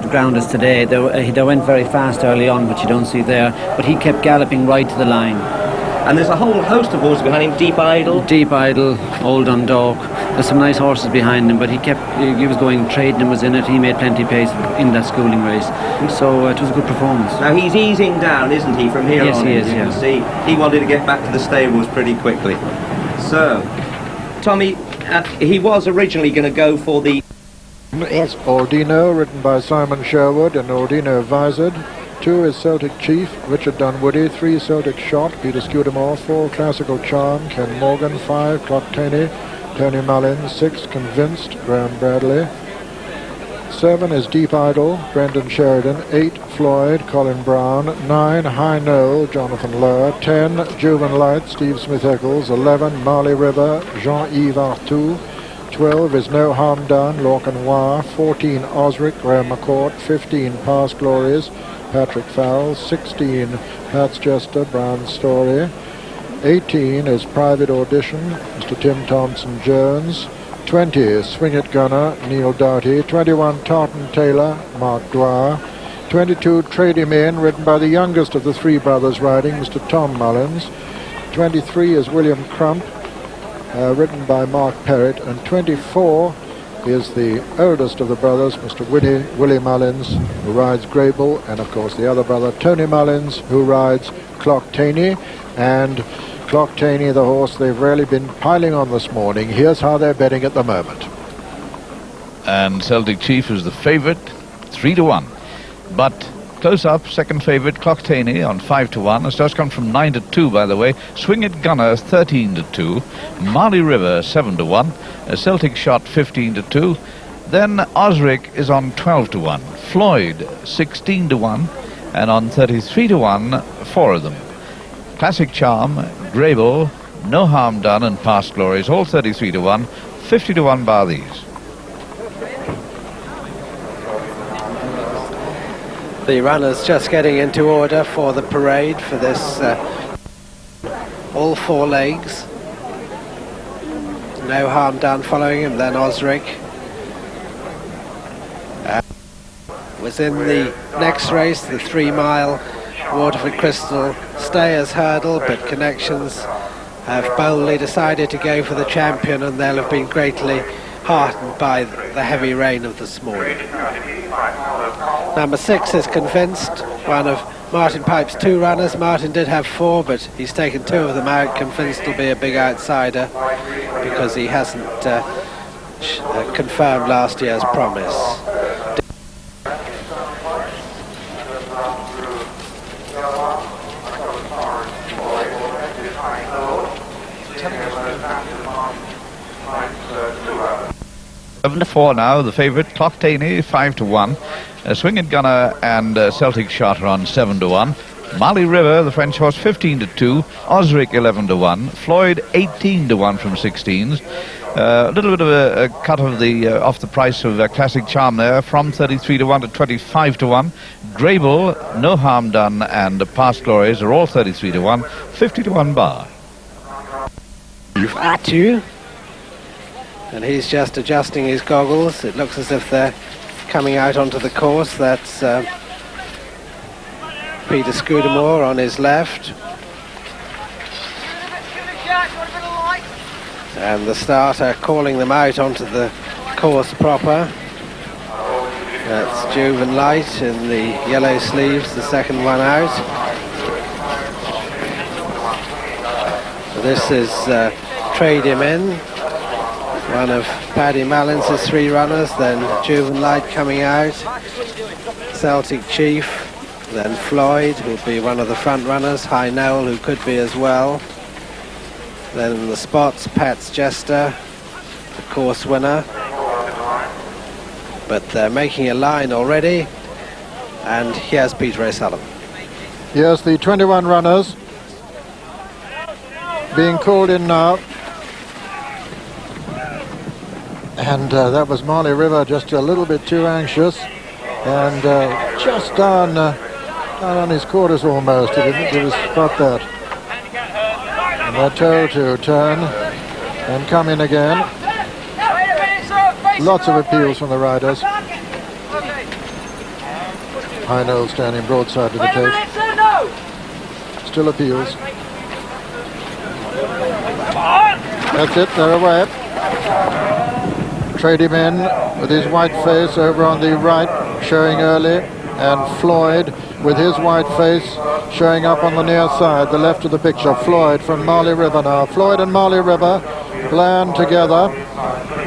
the ground is today. They went very fast early on, which you don't see there, but he kept galloping right to the line. And there's a whole host of horses behind him. Deep Idle, Old Dundalk. There's some nice horses behind him, but he was going. Trading was in it. He made plenty of pace in that schooling race, so it was a good performance. Now he's easing down, isn't he, from here on? Yes, he is. You can see he wanted to get back to the stables pretty quickly. So, Tommy, he was originally going to go for the... Yes. Aldino, written by Simon Sherwood, and Aldino visored. 2 is Celtic Chief, Richard Dunwoody. 3 Celtic Shot, Peter Scudamore. 4 Classical Charm, Ken Morgan. 5 Clocktaney, Tony Mullins. 6 Convinced, Graham Bradley. 7 is Deep Idle, Brendan Sheridan. 8 Floyd, Colin Brown. 9 High Knoll, Jonathan Lower. 10 Juven Light, Steve Smith-Eccles. 11 Marley River, Jean-Yves Artout. 12 is No Harm Done, Lorcan Noir. 14 Osric, Graham McCourt. 15 Past Glories, Patrick Farrell. 16 Pat's Jester, Brian Story. 18 is Private Audition, Mr. Tim Thompson Jones. 20 is Swing It Gunner, Neil Doughty. 21 Tartan Taylor, Mark Dwyer. 22 Trade Him In, written by the youngest of the 3 brothers riding, Mr. Tom Mullins. 23 is William Crump, written by Mark Perrott. And 24 is the oldest of the brothers, Mr. Willie Mullins, who rides Grable, and of course the other brother, Tony Mullins, who rides Clocktaney. And Clocktaney, the horse they've really been piling on this morning. Here's how they're betting at the moment. And Celtic Chief is the favourite, 3-1. But close up, second favourite, Clocktaney on 5-1. It's just come from 9-2, by the way. Swing It Gunner, 13-2. Marley River, 7-1. A Celtic Shot, 15-2. Then Osric is on 12-1. Floyd, 16-1. And on 33-1, 4 of them. Classic Charm, Grable, No Harm Done, and Past Glories, all 33-1. 50-1 bar these. The runners just getting into order for the parade for this all 4 legs. No Harm Done following him, then Osric. Was in the next race, the 3-mile Waterford Crystal Stayers Hurdle, but Connections have boldly decided to go for the champion, and they'll have been greatly heartened by the heavy rain of this morning. Number 6 is Convinced, one of Martin Pipe's 2 runners. Martin did have 4, but he's taken 2 of them out. Convinced will be a big outsider because he hasn't confirmed last year's promise. Seven to 4 now, the favourite, Clocktaney, 5-1. Swing It Gunner and Celtic Shot are on 7-1. Marley River, the French horse, 15-2. Osric, 11-1. Floyd, 18-1 from 16s. A little bit of a cut of the off the price of Classic Charm there, from 33-1 to 25-1. Grable, No Harm Done, and Past Glories are all 33-1. 50-1 bar. At you. And he's just adjusting his goggles. It looks as if they're coming out onto the course. That's Peter Scudamore on his left. And the starter calling them out onto the course proper. That's Juven Light in the yellow sleeves, the second one out. This is Trade Him In, one of Paddy Mullins' 3 runners, then Juven Light coming out, Celtic Chief, then Floyd, who'll be one of the front runners, High Knoll, who could be as well. Then in the spots, Pat's Jester, the course winner. But they're making a line already, and here's Peter O'Sullivan. Yes, the 21 runners being called in now. And that was Marley River, just a little bit too anxious, and just down on his quarters almost. He didn't spot that. And they're told to turn and come in again. Lots of appeals from the riders. High Noel standing broadside to the tape. Still appeals. That's it, they're away. Trade him in with his white face over on the right, showing early, and Floyd with his white face showing up on the near side, the left of the picture. Floyd from Marley River now. Floyd and Marley River land together.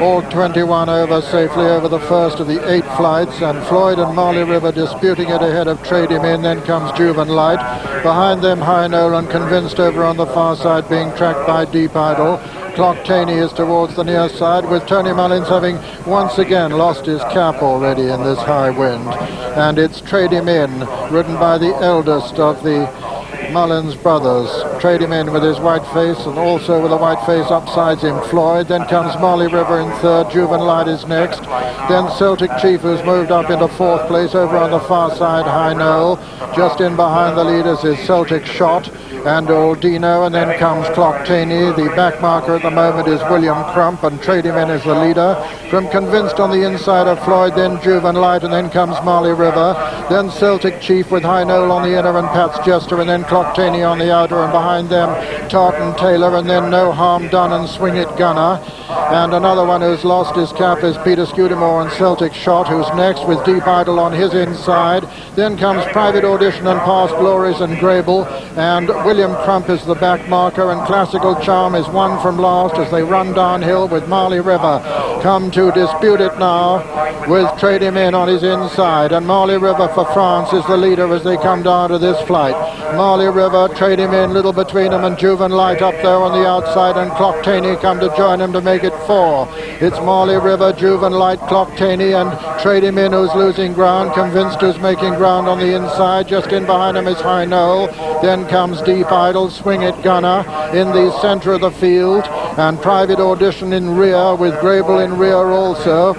All 21 over safely over the first of the 8 flights, and Floyd and Marley River disputing it ahead of Trade Him In. Then comes Juven Light. Behind them, High Nolan Convinced over on the far side, being tracked by Deep Idol. Clock Taney is towards the near side, with Tony Mullins having once again lost his cap already in this high wind. And it's Trade Him In, ridden by the eldest of the Mullins brothers. Trade Him In with his white face, and also with a white face upsides him Floyd. Then comes Marley River in third. Juven Light is next. Then Celtic Chief, who's moved up into fourth place over on the far side. High Noel. Just in behind the leaders is Celtic Shot and Aldino, and then comes Clock Taney. The back marker at the moment is William Crump, and Trade Him In is the leader. From Convinced on the inside of Floyd, then Juven Light, and then comes Marley River. Then Celtic Chief with High Noel on the inner and Pat's Jester, and then Clock Taney on the outer, and behind them Tartan Taylor, and then No Harm Done and Swing It Gunner. And another one who's lost his cap is Peter Scudamore and Celtic Shot, who's next with Deep Idol on his inside. Then comes Private Audition and Past Glories and Grable, and William Crump is the back marker, and Classical Charm is one from last as they run downhill with Marley River come to dispute it now with Trade Him In on his inside, and Marley River for France is the leader as they come down to this flight. Marley River, Trade Him In, little between them, and Juven Light up there on the outside, and Clock Taney come to join him to make it 4. It's Marley River, Juven Light, Clock Taney, and Trade Him In who's losing ground. Convinced who's making ground on the inside. Just in behind him is High Noel. Then comes Deep Idol, Swing It Gunner in the centre of the field, and Private Audition in rear with Grable in rear also.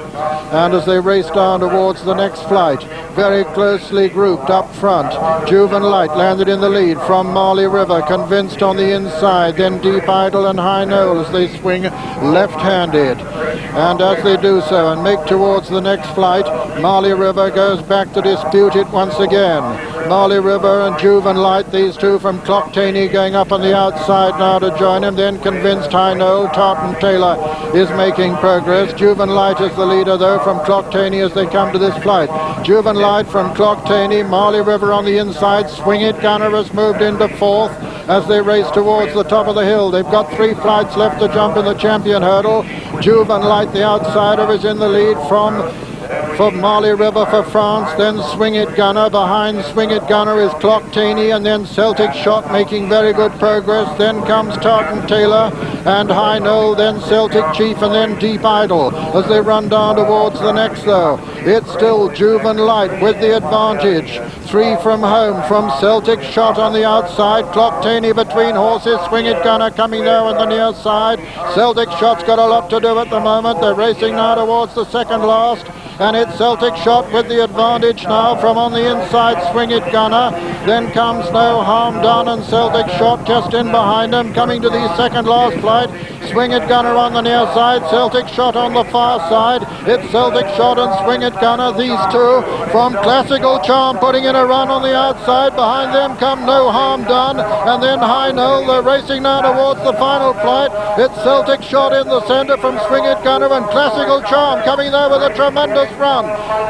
And as they race down towards the next flight, very closely grouped up front, Juven Light landed in the lead from Marley River, Convinced on the inside, then Deep Idol and High Noel as they swing left-handed. And as they do so and make towards the next flight, Marley River goes back to dispute it once again. Marley River and Juven Light, these two from Clock Taney going up on the outside now to join him. Then Convinced, High Noel, Tartan Taylor is making progress. Juven Light is the leader though from Clock Taney as they come to this flight. Juven Light from Clock Taney, Marley River on the inside. Swing It Gunner has moved into fourth as they race towards the top of the hill. They've got 3 flights left to jump in the champion hurdle. Juven Light, the outsider, is in the lead from Marley River for France. Then Swing It Gunner. Behind Swing It Gunner is Clock Taney, and then Celtic Shot making very good progress. Then comes Tartan Taylor and High Noel, then Celtic Chief, and then Deep Idol as they run down towards the next though. It's still Juven Light with the advantage. 3 from home from Celtic Shot on the outside. Clock Taney between horses. Swing It Gunner coming there on the near side. Celtic Shot's got a lot to do at the moment. They're racing now towards the second last, and it's Celtic Shot with the advantage now from on the inside. Swing It Gunner. Then comes No Harm Done and Celtic Shot just in behind them, coming to the second last flight. Swing It Gunner on the near side, Celtic Shot on the far side. It's Celtic Shot and Swing It Gunner, these two from Classical Charm putting in a run on the outside. Behind them come No Harm Done and then High Noel. They're racing now towards the final flight. It's Celtic Shot in the centre from Swing It Gunner, and Classical Charm coming there with a tremendous run.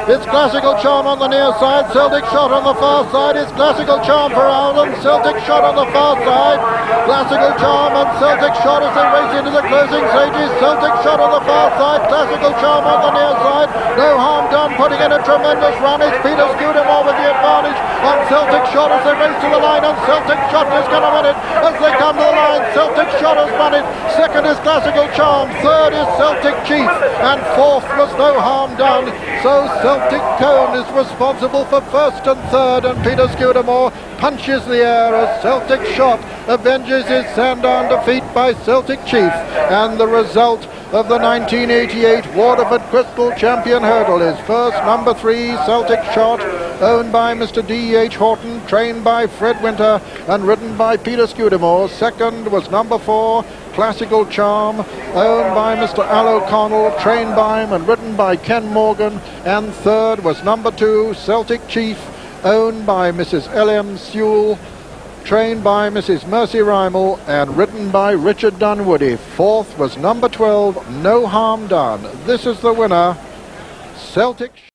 It's Classical Charm on the near side, Celtic Shot on the far side. It's Classical Charm for Alden, Celtic Shot on the far side. Classical Charm and Celtic Shot as they race into the closing stages. Celtic Shot on the far side, Classical Charm on the near side. No Harm Done putting in a tremendous run. It's Peter Scudamore with the advantage on Celtic Shot as they race to the line, and Celtic Shot is going to win it as they come to the line. Celtic Shot has won it. Second is Classical Charm. Third is Celtic Chief, and fourth was No Harm Done. So Celtic Cone is responsible for first and third, and Peter Scudamore punches the air as Celtic Shot avenges his Sandown defeat by Celtic Chief. And the result of the 1988 Waterford Crystal Champion Hurdle is first, number 3, Celtic Shot, owned by Mr. D.H. Horton, trained by Fred Winter and ridden by Peter Scudamore. Second was number 4, Classical Charm, owned by Mr. Al O'Connell, trained by him and ridden by Ken Morgan. And third was number 2, Celtic Chief, owned by Mrs. L.M. Sewell, trained by Mrs. Mercy Rymel and ridden by Richard Dunwoody. Fourth was number 12, No Harm Done. This is the winner, Celtic